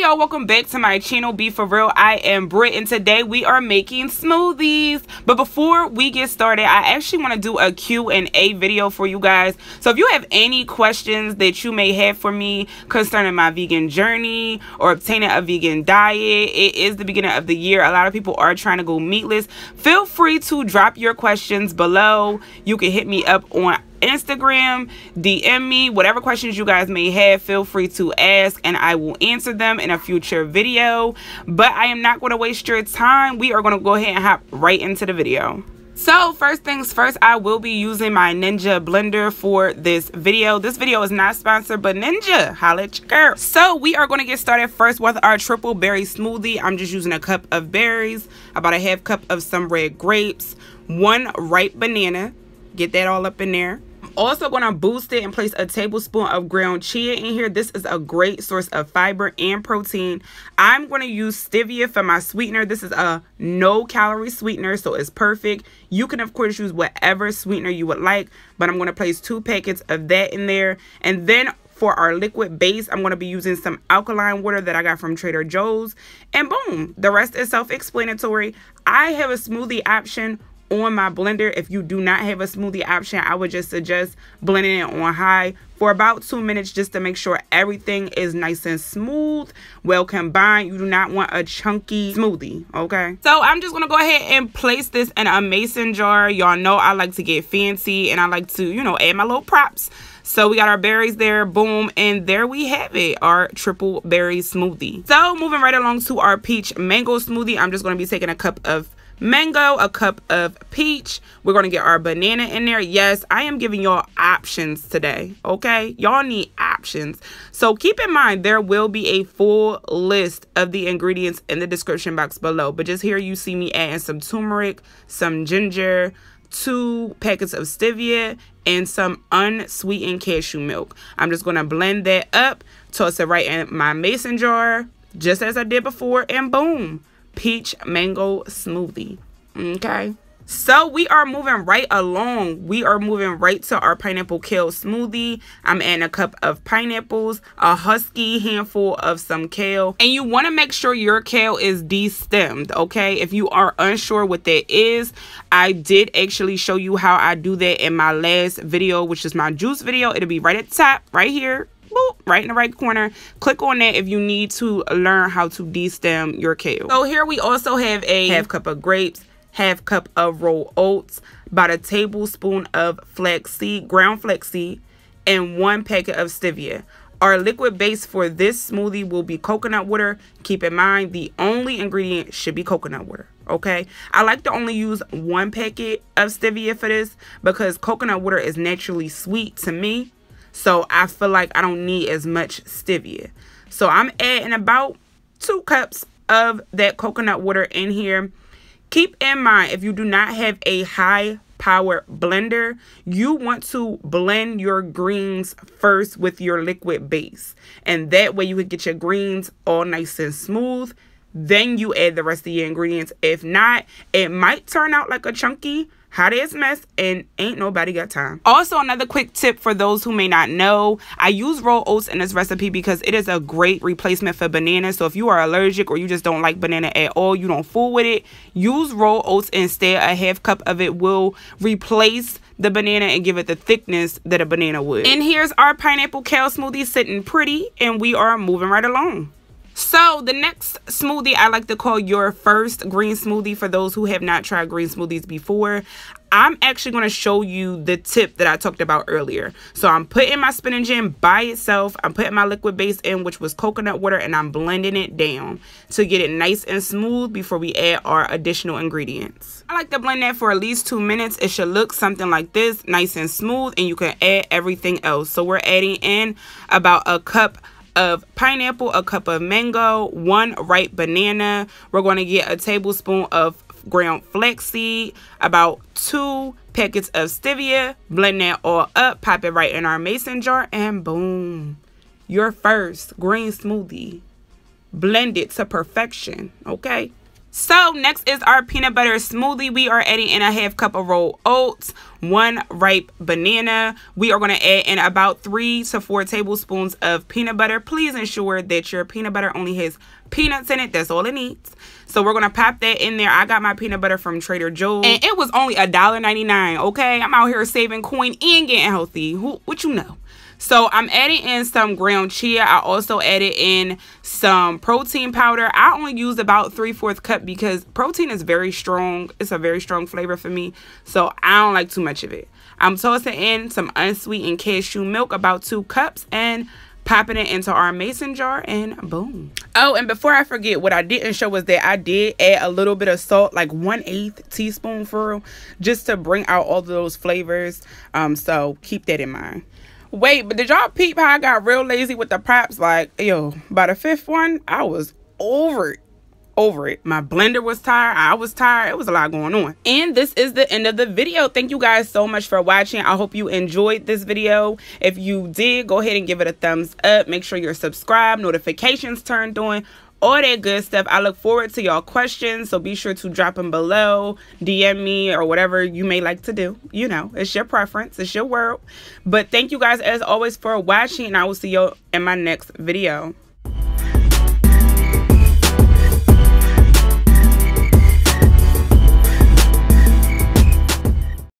y'all, welcome back to my channel. Be for real, I am Britt, and today we are making smoothies. But before we get started, I actually want to do a Q&A video for you guys. So if you have any questions that you may have for me concerning my vegan journey or obtaining a vegan diet, it is the beginning of the year. A lot of people are trying to go meatless. Feel free to drop your questions below. You can hit me up on Instagram, DM me, whatever questions you guys may have, feel free to ask and I will answer them in a future video. But I am not going to waste your time. We are going to go ahead and hop right into the video. So first things first, I will be using my Ninja blender for this video. This video is not sponsored, but Ninja, holla at your girl. So we are going to get started first with our triple berry smoothie. I'm just using a cup of berries, about a half cup of some red grapes, 1 ripe banana. Get that all up in there. Also going to boost it and place a tablespoon of ground chia in here. This is a great source of fiber and protein. I'm going to use stevia for my sweetener. This is a no calorie sweetener, so it's perfect. You can of course use whatever sweetener you would like, but I'm going to place 2 packets of that in there. And then for our liquid base, I'm going to be using some alkaline water that I got from Trader Joe's. And boom, the rest is self-explanatory. I have a smoothie option on my blender. If you do not have a smoothie option, I would just suggest blending it on high for about 2 minutes just to make sure everything is nice and smooth, well combined. You do not want a chunky smoothie, okay? So I'm just gonna go ahead and place this in a mason jar. Y'all know I like to get fancy and I like to, you know, add my little props. So we got our berries there, boom, and there we have it, our triple berry smoothie. So moving right along to our peach mango smoothie, I'm just gonna be taking a cup of mango, a cup of peach. We're going to get our banana in there. Yes, I am giving y'all options today, okay? Y'all need options. So keep in mind, there will be a full list of the ingredients in the description box below. But just here you see me adding some turmeric, some ginger, 2 packets of stevia, and some unsweetened cashew milk. I'm just going to blend that up, toss it right in my mason jar, just as I did before, and boom, peach mango smoothie. Okay, so we are moving right along. We are moving right to our pineapple kale smoothie. I'm adding a cup of pineapples, a husky handful of some kale, and you want to make sure your kale is destemmed. Okay, if you are unsure what that is, I did actually show you how I do that in my last video, which is my juice video. It'll be right at the top right here, boop, right in the right corner. Click on that if you need to learn how to destem your kale. So here we also have a half cup of grapes, half cup of rolled oats, about a tablespoon of flax seed, ground flax seed, and 1 packet of stevia. Our liquid base for this smoothie will be coconut water. Keep in mind, the only ingredient should be coconut water, okay? I like to only use 1 packet of stevia for this because coconut water is naturally sweet to me. So I feel like I don't need as much stevia. So I'm adding about 2 cups of that coconut water in here. Keep in mind, if you do not have a high power blender, you want to blend your greens first with your liquid base. And that way you can get your greens all nice and smooth. Then you add the rest of your ingredients. If not, it might turn out like a chunky hot ass mess and ain't nobody got time. Also, another quick tip for those who may not know, I use rolled oats in this recipe because it is a great replacement for banana. So if you are allergic or you just don't like banana at all, you don't fool with it, use rolled oats instead. A half cup of it will replace the banana and give it the thickness that a banana would. And here's our pineapple kale smoothie sitting pretty, and we are moving right along. So the next smoothie I like to call your first green smoothie for those who have not tried green smoothies before. I'm actually going to show you the tip that I talked about earlier. So I'm putting my spinach in by itself. I'm putting my liquid base in, which was coconut water, and I'm blending it down to get it nice and smooth before we add our additional ingredients. I like to blend that for at least 2 minutes. It should look something like this, nice and smooth, and you can add everything else. So we're adding in about a cup of pineapple, a cup of mango, 1 ripe banana. We're going to get a tablespoon of ground flaxseed, about 2 packets of stevia. Blend that all up, pop it right in our mason jar, and boom, your first green smoothie. Blend it to perfection, okay? So next is our peanut butter smoothie. We are adding in a 1/2 cup of rolled oats, 1 ripe banana. We are going to add in about 3 to 4 tablespoons of peanut butter. Please ensure that your peanut butter only has peanuts in it. That's all it needs. So we're going to pop that in there. I got my peanut butter from Trader Joe's, and it was only $1.99, okay? I'm out here saving coin and getting healthy. What you know? So I'm adding in some ground chia. I also added in some protein powder. I only used about 3/4 cup because protein is very strong. It's a very strong flavor for me, so I don't like too much of it. I'm tossing in some unsweetened cashew milk, about 2 cups, and popping it into our mason jar, and boom. Oh, and before I forget, what I didn't show was that I did add a little bit of salt, like 1/8 teaspoonful, just to bring out all of those flavors. So keep that in mind. Wait, but did y'all peep how I got real lazy with the props? Like, yo, by the 5th one, I was over it. My blender was tired. I was tired. It was a lot going on. And this is the end of the video. Thank you guys so much for watching. I hope you enjoyed this video. If you did, go ahead and give it a thumbs up. Make sure you're subscribed, notifications turned on, all that good stuff. I look forward to y'all questions, so be sure to drop them below, DM me, or whatever you may like to do. You know, it's your preference, it's your world. But thank you guys as always for watching, and I will see you in my next video.